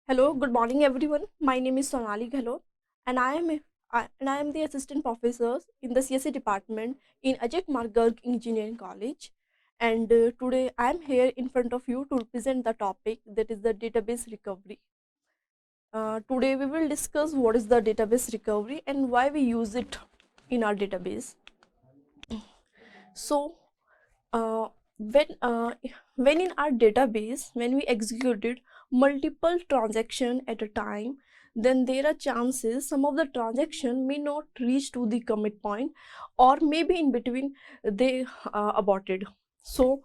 Hello, good morning everyone. My name is Sonali Gahlot and I am the assistant professor in the CSE department in AKGEC Engineering College. And today I am here in front of you to present the topic that is the database recovery. Today we will discuss what is the database recovery and why we use it in our database. So, uh, when uh, when in our database, when we executed multiple transaction at a time, then there are chances some of the transaction may not reach to the commit point, or maybe in between they aborted. So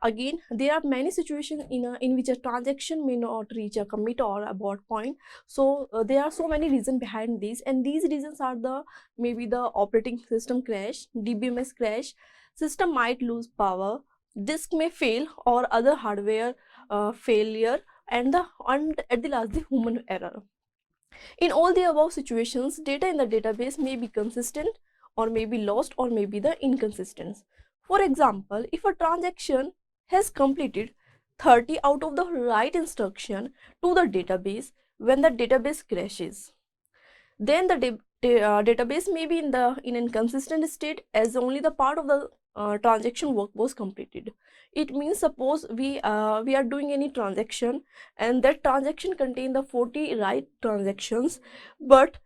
again, there are many situations in which a transaction may not reach a commit or abort point. So there are so many reasons behind this, and these reasons are the maybe the operating system crash, DBMS crash, system might lose power, disk may fail, or other hardware failure, and at the last the human error. In all the above situations, data in the database may be consistent or may be lost or may be the inconsistent. For example, if a transaction has completed 30 out of the right instruction to the database when the database crashes, then the database may be in an inconsistent state as only the part of the transaction work was completed. It means suppose we are doing any transaction and that transaction contain the 40 right transactions, but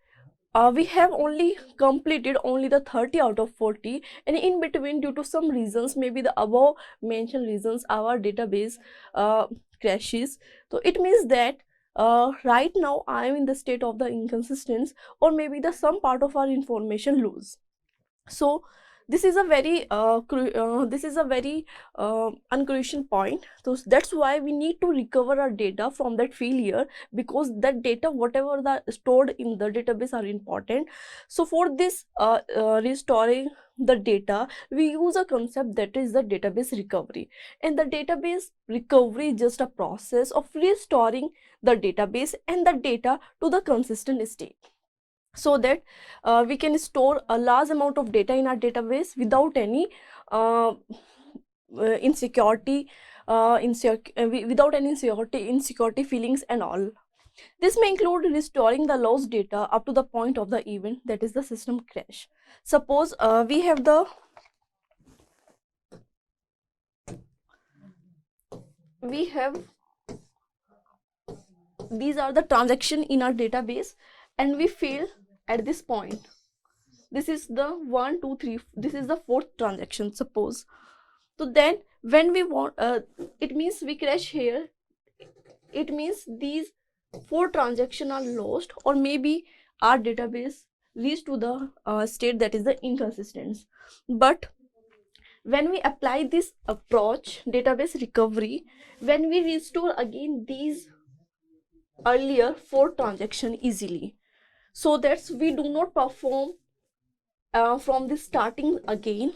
we have only completed only the 30 out of 40, and in between due to some reasons, maybe the above mentioned reasons, our database crashes. So it means that right now I am in the state of the inconsistence, or maybe the some part of our information lose. So this is a very uncrucial point. So that's why we need to recover our data from that failure, because that data whatever the stored in the database are important. So for this restoring the data, we use a concept that is the database recovery. And the database recovery is just a process of restoring the database and the data to the consistent state, so that we can store a large amount of data in our database without any insecurity, without any insecurity feelings and all. This may include restoring the lost data up to the point of the event, that is the system crash. Suppose we have these are the transaction in our database, and we fail at this point. This is the 1 2 3, this is the fourth transaction, suppose. So then when we want it means we crash here, it means these four transactions are lost, or maybe our database reached to the state that is the inconsistent. But when we apply this approach, database recovery, when we restore again these earlier four transactions easily, so that we do not perform from the starting again.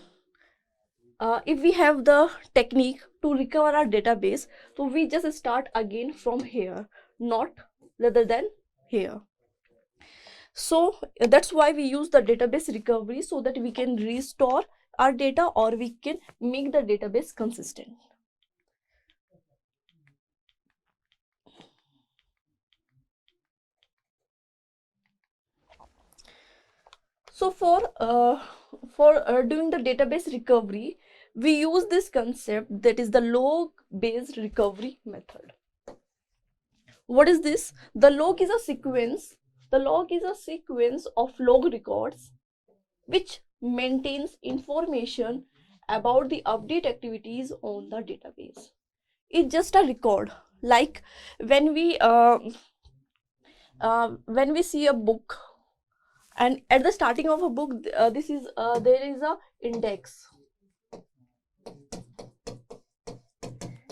If we have the technique to recover our database, so we just start again from here, not rather than here. So that's why we use the database recovery, so that we can restore our data or we can make the database consistent. So for doing the database recovery, we use this concept that is the log based recovery method. What is this? The log is a sequence of log records which maintains information about the update activities on the database. It's just a record, like when we see a book, and at the starting of a book, there is a index.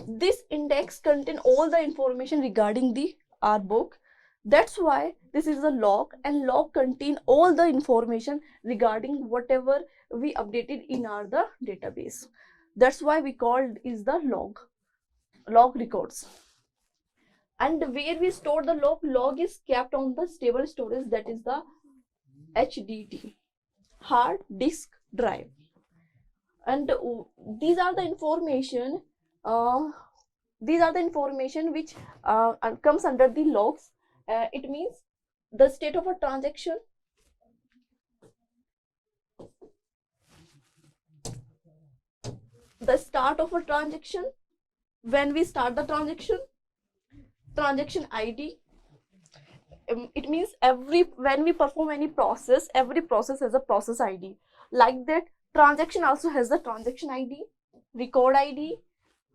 This index contain all the information regarding the our book. That's why this is a log, and log contain all the information regarding whatever we updated in our the database. That's why we called is the log records. And where we store the log is kept on the stable storage, that is the HDD, hard disk drive. And these are the information These are the information which comes under the logs. It means the state of a transaction, the start of a transaction, when we start the transaction, transaction ID. It means when we perform any process, every process has a process ID. Like that, transaction also has the transaction ID, record ID,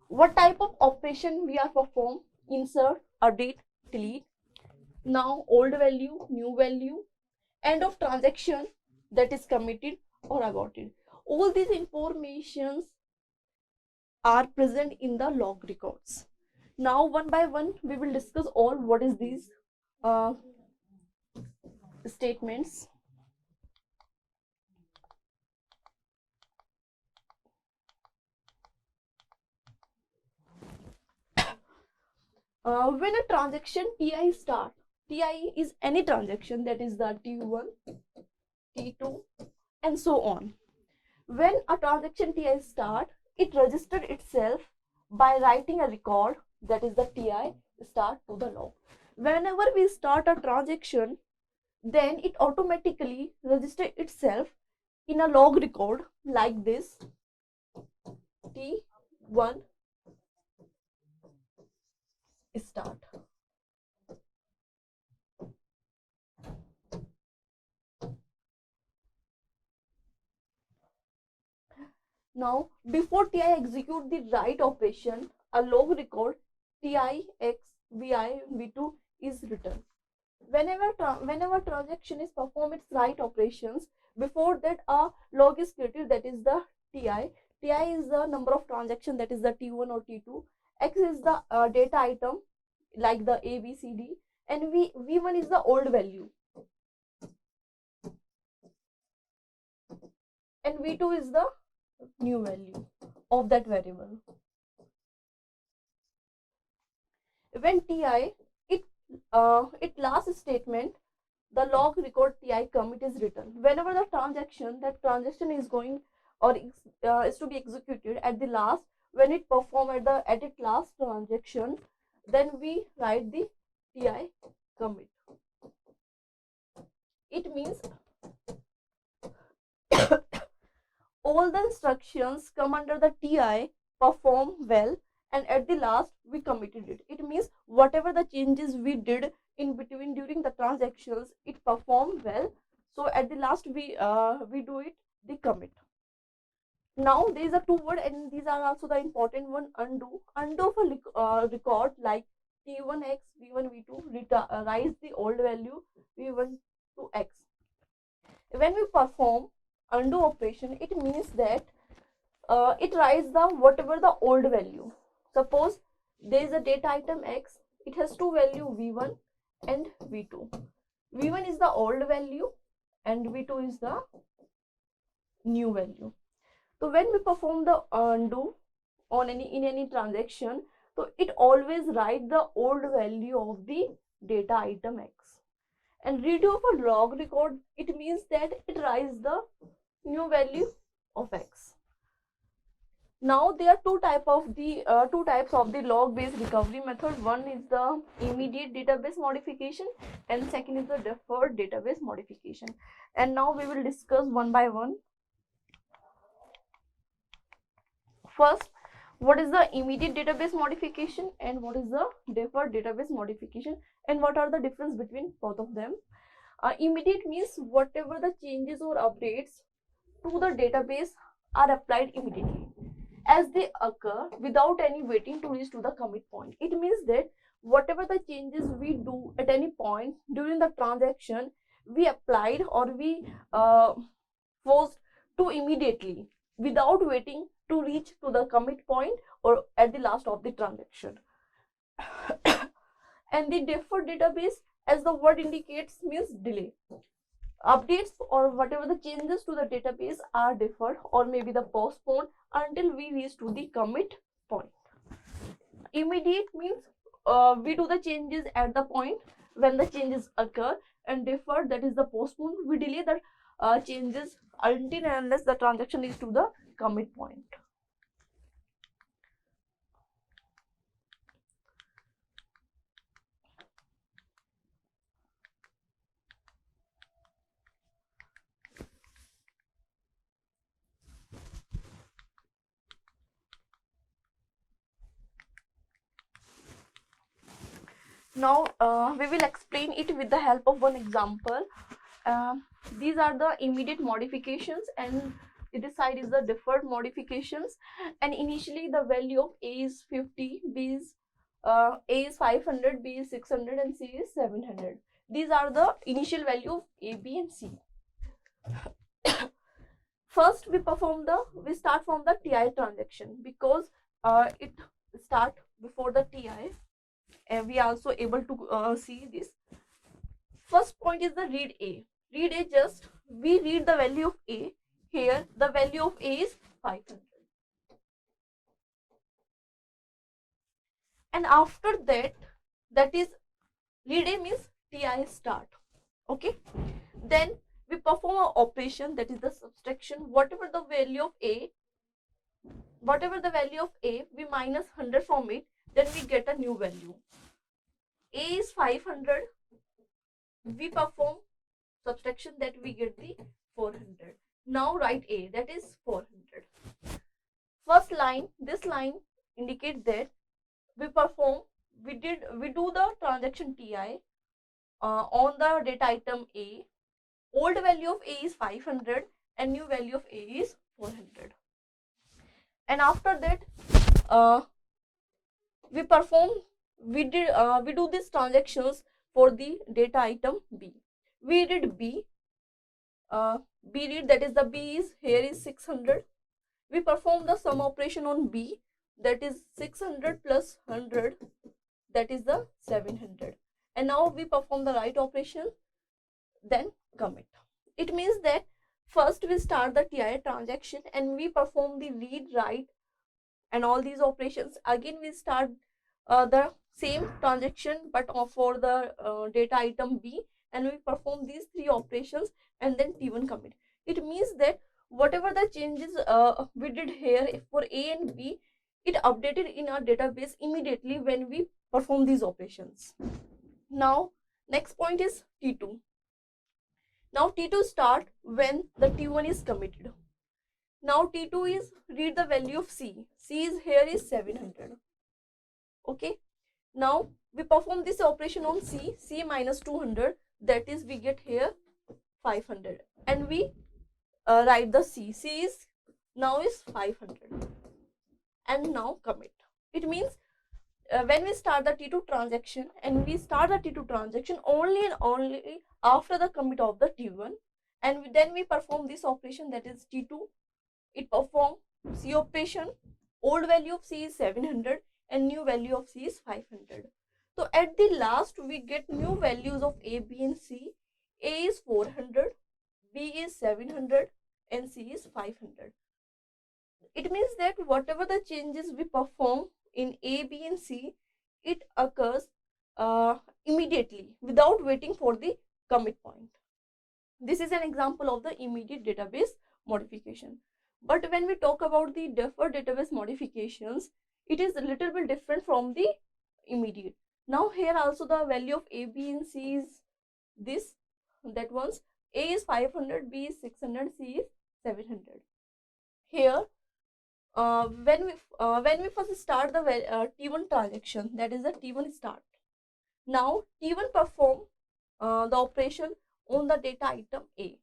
what type of operation we are perform, insert, update, delete, now, old value, new value, end of transaction, that is committed or aborted. All these informations are present in the log records. Now, one by one, we will discuss all what is these uh, statements. When a transaction TI start, TI is any transaction, that is the T1, T2, and so on. When a transaction TI start, it registered itself by writing a record, that is the TI start, to the log. Whenever we start a transaction, then it automatically registers itself in a log record like this, T1 start. Now, before TI execute the write operation, a log record TI X VI V2 is written. Whenever transaction is performed its write operations, before that a log is created, that is the TI. TI is the number of transaction, that is the T1 or T2. X is the data item like the A, B, C, D, and V1 is the old value, and V2 is the new value of that variable. When TI, it last statement, the log record TI commit is written. Whenever the transaction is going or is to be executed at the last, when it perform at its last transaction, then we write the TI commit. It means all the instructions come under the TI perform well, and at the last we committed it. It means whatever the changes we did in between during the transactions, it performed well. So at the last we do it, the commit. Now there is a two word, and these are also the important one, undo. Undo for record like T1X, V1, V2, rise the old value V1 to X. When we perform undo operation, it means that it writes the whatever the old value. Suppose there is a data item X, it has two value V1 and V2. V1 is the old value and V2 is the new value. So when we perform the undo on any transaction, so it always write the old value of the data item X. And redo of a log record, it means that it writes the new value of X. Now there are two types of the log based recovery method. One is the immediate database modification and second is the deferred database modification. And now we will discuss one by one. First, what is the immediate database modification and what is the deferred database modification, and what are the difference between both of them? Immediate means whatever the changes or updates to the database are applied immediately as they occur without any waiting to reach to the commit point. It means that whatever the changes we do at any point during the transaction, we applied or we forced to immediately without waiting to reach to the commit point or at the last of the transaction. And the deferred database, as the word indicates, means delay. Updates or whatever the changes to the database are deferred or maybe the postponed until we reach to the commit point. Immediate means we do the changes at the point when the changes occur, and deferred, that is the postponed, we delay the changes until and unless the transaction is to the commit point. Now we will explain it with the help of one example. Uh, these are the immediate modifications, and this side is the deferred modifications. And initially the value of A is 50, B is A is 500, B is 600, and C is 700. These are the initial value of A, B, and C. First, we start from the TI transaction, because it start before the TI, and we are also able to see this. First point is the read A. Read A, just we read the value of A. Here the value of A is 500. And after that, that is read A means TI start. Okay. Then we perform an operation, that is the subtraction. Whatever the value of A, we minus 100 from it, then we get a new value. A is 500. We perform subtraction, that we get the 400. Now write A, that is 400. First line, this line indicates that we do the transaction TI on the data item A. Old value of A is 500 and new value of A is 400. And after that, we do these transactions for the data item B. We read B. B read, that is the B is here is 600. We perform the sum operation on B, that is 600 plus 100, that is the 700. And now we perform the write operation, then commit. It means that first we start the TI transaction and we perform the read, write, and all these operations. Again we start the same transaction but for the data item B, and we perform these three operations and then T1 commit. It means that whatever the changes we did here for A and B, it updated in our database immediately when we perform these operations. Now next point is T2. Now T2 start when the T1 is committed. Now T2 is read the value of C. C is here is 700. Okay. Now we perform this operation on C. C minus 200, that is we get here 500, and we write the C. C is now is 500, and now commit. It means when we start the T2 transaction, and we start the T2 transaction only and only after the commit of the T1, and then we perform this operation, that is T2. It perform C operation. Old value of C is 700 and new value of C is 500. So at the last we get new values of A, B, and C. A is 400, B is 700, and C is 500. It means that whatever the changes we perform in A, B, and C, it occurs immediately without waiting for the commit point. This is an example of the immediate database modification. But when we talk about the deferred database modifications, it is a little bit different from the immediate. Now here also the value of A, B, and C is this, that ones. A is 500, B is 600, C is 700. Here when we first start the T1 transaction, that is the T1 start. Now T1 perform the operation on the data item A,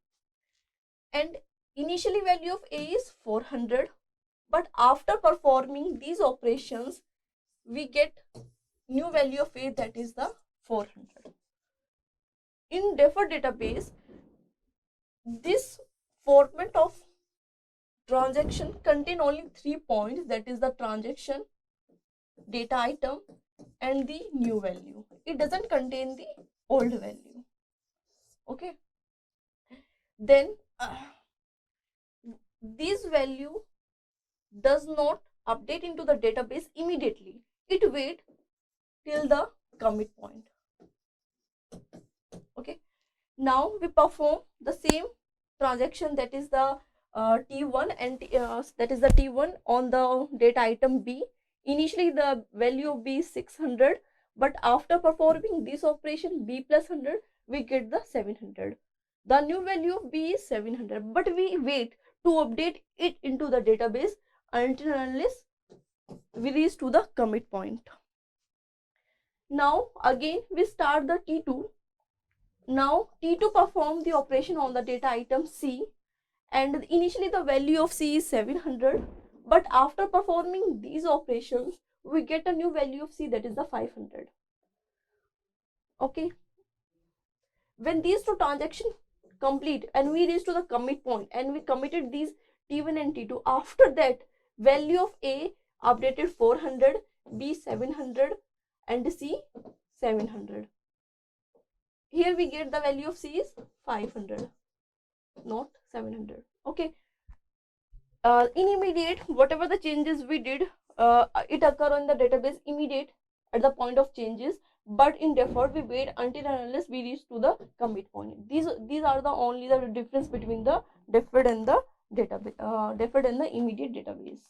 and initially value of A is 400, but after performing these operations we get new value of A, that is the 400. In deferred database, this format of transaction contain only 3 points, that is the transaction, data item, and the new value. It doesn't contain the old value. Okay. Then this value does not update into the database immediately. It waits till the commit point. Okay. Now we perform the same transaction, that is the T1, and that is the T1 on the data item B. Initially the value of B is 600, but after performing this operation B plus 100, we get the 700. The new value of B is 700, but we wait to update it into the database until unless we reach to the commit point. Now again we start the T2. Now T2 perform the operation on the data item C, and initially the value of C is 700, but after performing these operations we get a new value of C, that is the 500. Okay, when these two transactions complete and we reach to the commit point and we committed these T1 and T2, after that value of A updated 400, B 700 and C 700. Here we get the value of C is 500, not 700. Okay, in immediate, whatever the changes we did, it occur on the database immediate at the point of changes, but in deferred we wait until and unless we reach to the commit point. These are the only the difference between the deferred and the database, deferred and the immediate database.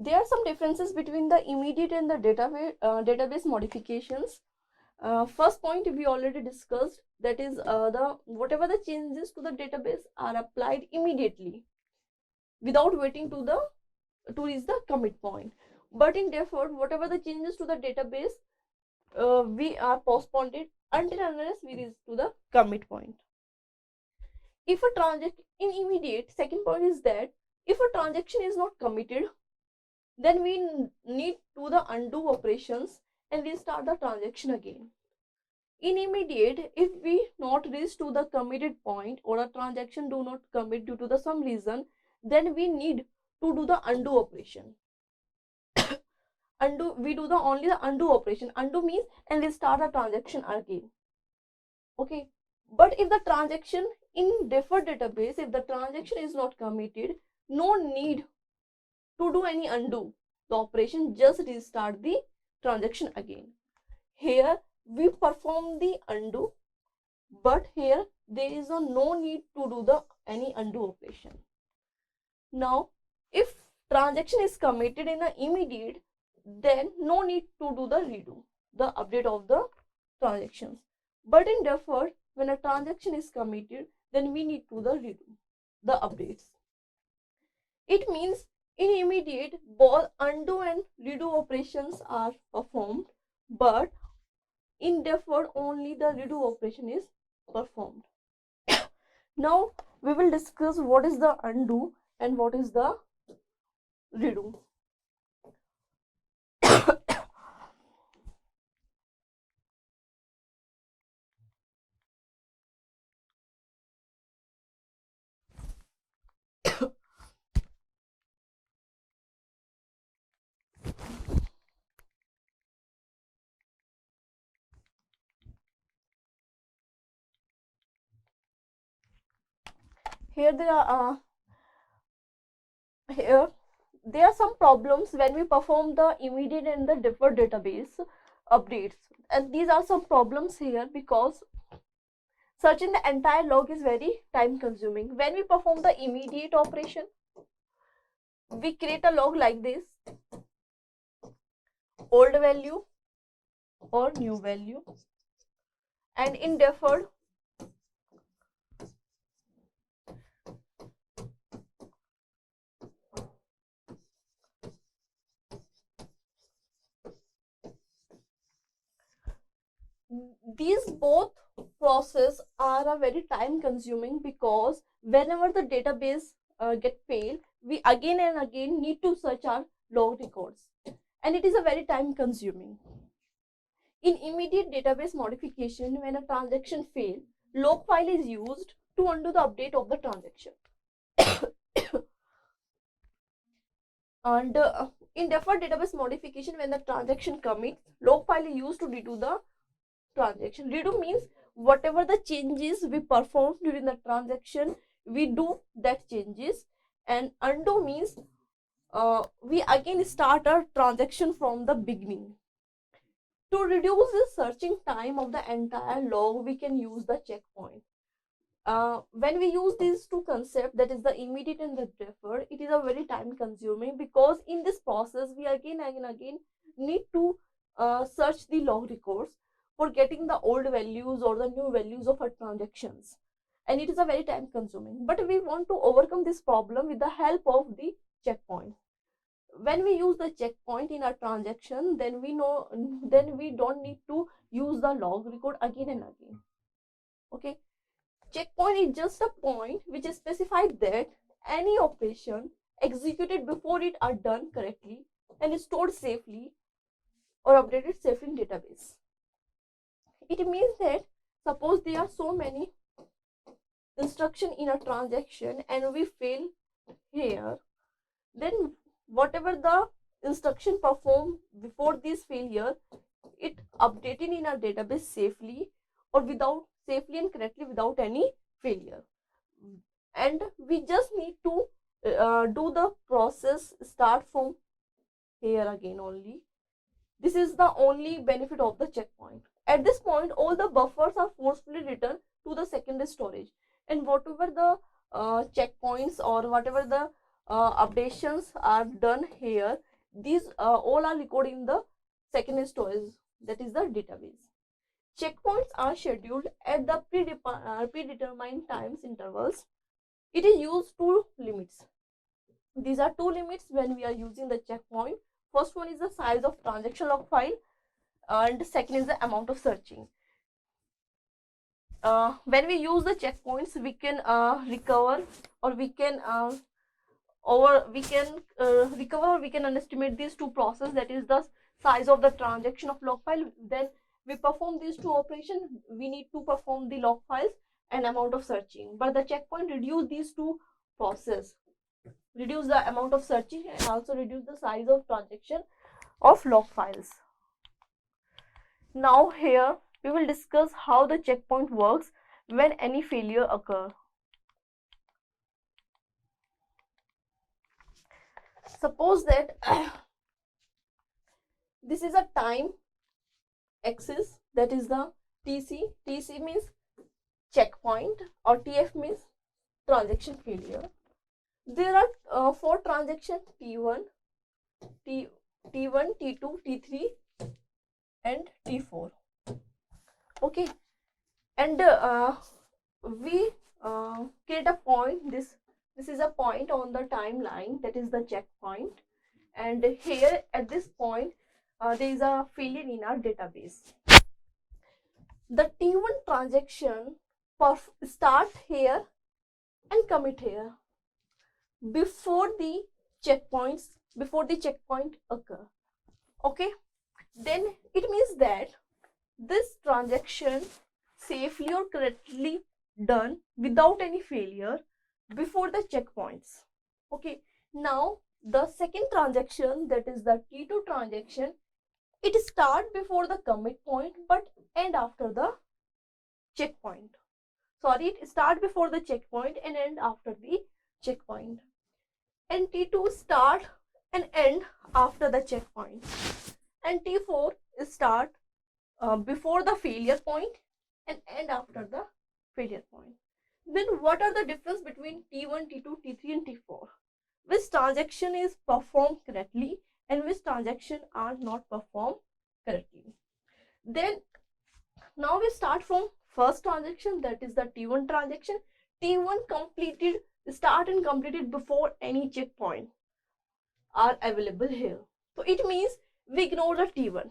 There are some differences between the immediate and the database modifications. First point we already discussed, that is the whatever the changes to the database are applied immediately without waiting to reach the commit point. But in deferred, whatever the changes to the database, we are postponed it until unless we reach to the commit point. If a transaction in immediate, second point is that if a transaction is not committed, then we need to the undo operations and restart the transaction again. In immediate, if we not reach to the committed point or a transaction do not commit due to the some reason, then we need to do the undo operation. Undo, we do the only the undo operation. Undo means and restart the transaction again. Okay, but if the transaction in deferred database, if the transaction is not committed, no need to do any undo the operation, just restart the transaction again. Here we perform the undo, but here there is no need to do the any undo operation. Now if transaction is committed in the immediate, then no need to do the redo, the update of the transactions. But in deferred, when a transaction is committed, then we need to the redo the updates. It means in immediate, both undo and redo operations are performed, but in deferred only the redo operation is performed. Now we will discuss what is the undo and what is the redo. Here there are some problems when we perform the immediate and the deferred database updates, and these are some problems here because searching the entire log is very time consuming. When we perform the immediate operation, we create a log like this: old value or new value, and in deferred these both process are a very time consuming, because whenever the database get failed, we again and again need to search our log records, and it is a very time consuming. In immediate database modification, when a transaction fails, log file is used to undo the update of the transaction. And in deferred database modification, when the transaction commits, log file is used to redo the transaction. Redo means whatever the changes we perform during the transaction, we do that changes. And undo means we again start our transaction from the beginning. To reduce the searching time of the entire log, we can use the checkpoint. When we use these two concepts, that is the immediate and the deferred, it is a very time consuming, because in this process we again and again need to search the log records for getting the old values or the new values of our transactions. and it is a very time consuming. But we want to overcome this problem with the help of the checkpoint. When we use the checkpoint in a transaction, then we don't need to use the log record again and again. Okay, checkpoint is just a point which is specified that any operation executed before it are done correctly and is stored safely or updated safely in database. It means that suppose there are so many instruction in a transaction and we fail here, then whatever the instruction performed before this failure, it updated in our database safely or safely and correctly without any failure. And we just need to do the process start from here again only. This is the only benefit of the checkpoint. At this point, all the buffers are forcefully returned to the secondary storage, and whatever the checkpoints or whatever the updations are done here, these all are recorded in the secondary storage, that is the database. Checkpoints are scheduled at the predetermined times intervals. It is used two limits. These are two limits when we are using the checkpoint. First one is the size of transaction log file, and second is the amount of searching. When we use the checkpoints, we can recover or we can recover or we can estimate these two processes, that is the size of the transaction of log file. Then we perform these two operations, we need to perform the log files and amount of searching. But the checkpoint reduce these two processes, reduce the amount of searching and also reduce the size of transaction of log files. Now here we will discuss how the checkpoint works when any failure occurs. Suppose that this is a time axis, that is the TC. TC means checkpoint or TF means transaction failure. There are four transactions, T1, T1, T2, T3 and T4. Okay, and we create a point. This is a point on the timeline, that is the checkpoint, and here at this point there is a failure in our database. The T1 transaction start here and commit here before the checkpoint occur. Okay, then it means that this transaction safely or correctly done without any failure before the checkpoints. Okay, now the second transaction, that is the T2 transaction, it start before the commit point but end after the checkpoint. Sorry, it start before the checkpoint and end after the checkpoint. And T2 start and end after the checkpoint. And T4 start before the failure point and end after the failure point. Then what are the difference between T1, T2, T3 and T4? Which transaction is performed correctly and which transaction are not performed correctly? Then now we start from first transaction, that is the T1 transaction. T1 start and completed before any checkpoint are available here. So it means we ignore the T1.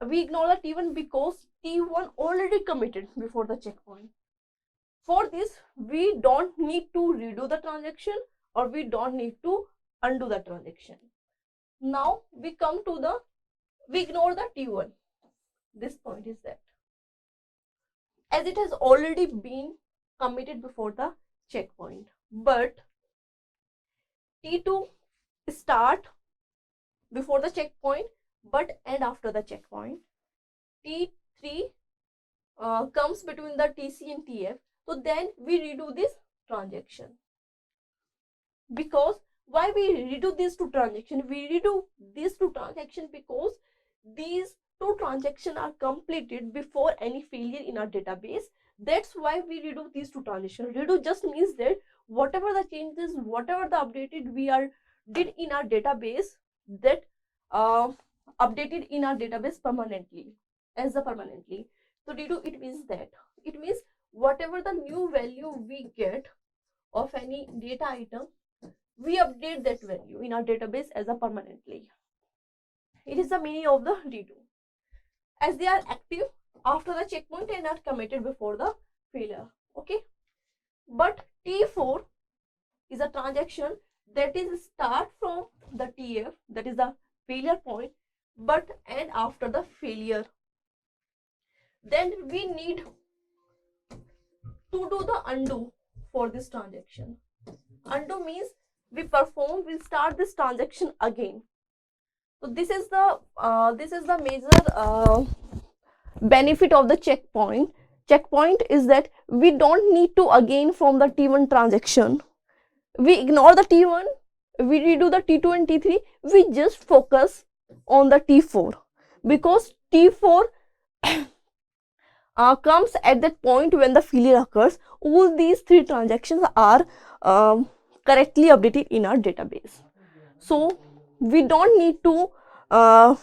We ignore the T1 because T1 already committed before the checkpoint. For this, we don't need to redo the transaction or we don't need to undo the transaction. Now we ignore the T1. This point is that as it has already been committed before the checkpoint, but T2 start before the checkpoint but end after the checkpoint. T3 comes between the TC and TF. So then we redo this transaction. Because why we redo these two transactions? We redo these two transactions because these two transactions are completed before any failure in our database. That's why we redo these two transactions. Redo just means that whatever the changes, whatever the updated we did in our database, that updated in our database permanently. So redo, it means whatever the new value we get of any data item, we update that value in our database as a permanently. It is the meaning of the redo, as they are active after the checkpoint and are committed before the failure. Okay, but T4 is a transaction that is start from the TF, that is the failure point, but end after the failure. Then we need to do the undo for this transaction. Undo means we start this transaction again. So this is the major benefit of the checkpoint. Checkpoint is that we don't need to again from the T1 transaction. We ignore the T1, we redo the T2 and T3, we just focus on the T4, because T4 comes at that point when the failure occurs. All these three transactions are correctly updated in our database. So we don't need to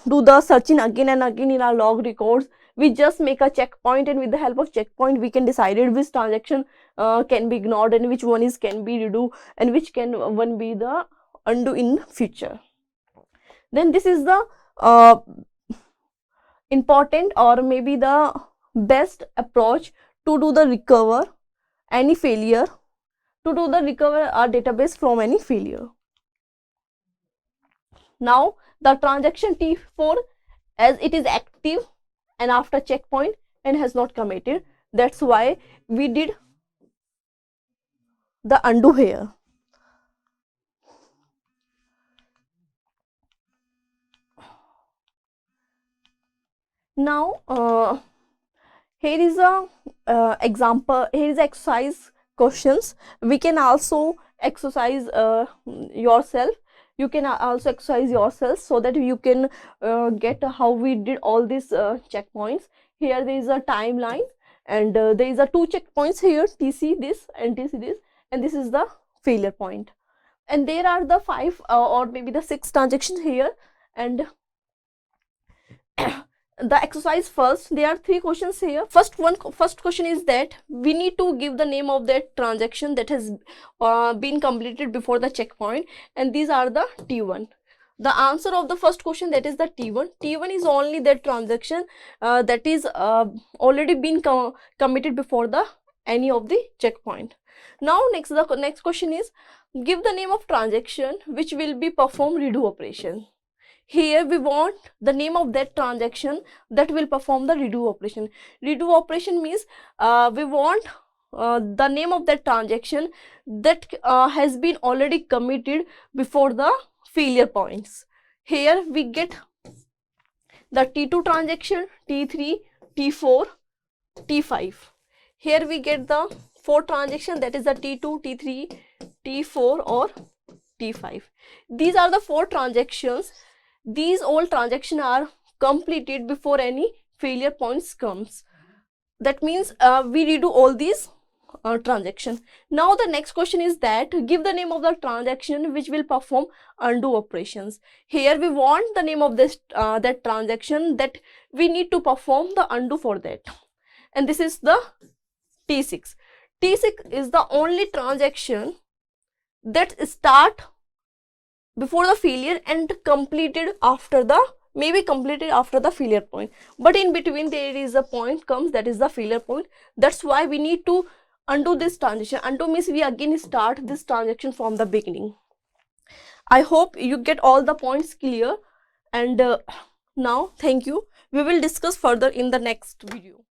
do the searching again and again in our log records. We just make a checkpoint, and with the help of checkpoint we can decide which transaction can be ignored and which one can be redo and which one be the undo in future. Then this is the important or maybe the best approach to do the recover any failure, to do the recover our database from any failure. Now the transaction T4, as it is active and after checkpoint and has not committed, that's why we did the undo here. Now here is a example, here is exercise questions. We can also exercise yourself. You can also exercise yourself so that you can get how we did all these checkpoints. Here there is a timeline, and there is a two checkpoints here, TC this and TC this, and this is the failure point. And there are the 5 or maybe the 6 transactions here. And the exercise first, there are 3 questions here. First question is that we need to give the name of that transaction that has been completed before the checkpoint, and these are the T1. The answer of the first question, that is the T1. T1 is only that transaction that is already been committed before the any of the checkpoint. Now the next question is, give the name of transaction which will be perform redo operation. Here we want the name of that transaction that will perform the redo operation. Redo operation means we want the name of that transaction that has been already committed before the failure points. Here we get the T2 transaction, T3, T4, T5. Here we get the 4 transaction, that is the T2, T3, T4 or T5. These are the 4 transactions. These all transactions are completed before any failure points comes. That means we redo all these transaction. Now the next question is that give the name of the transaction which will perform undo operations. Here we want the name of this that transaction that we need to perform the undo for that, and this is the T6. T6 is the only transaction that start before the failure and completed after the failure point, but in between there is a point comes, that is the failure point. That's why we need to undo this transaction. Undo means we again start this transaction from the beginning. I hope you get all the points clear, and now thank you. We will discuss further in the next video.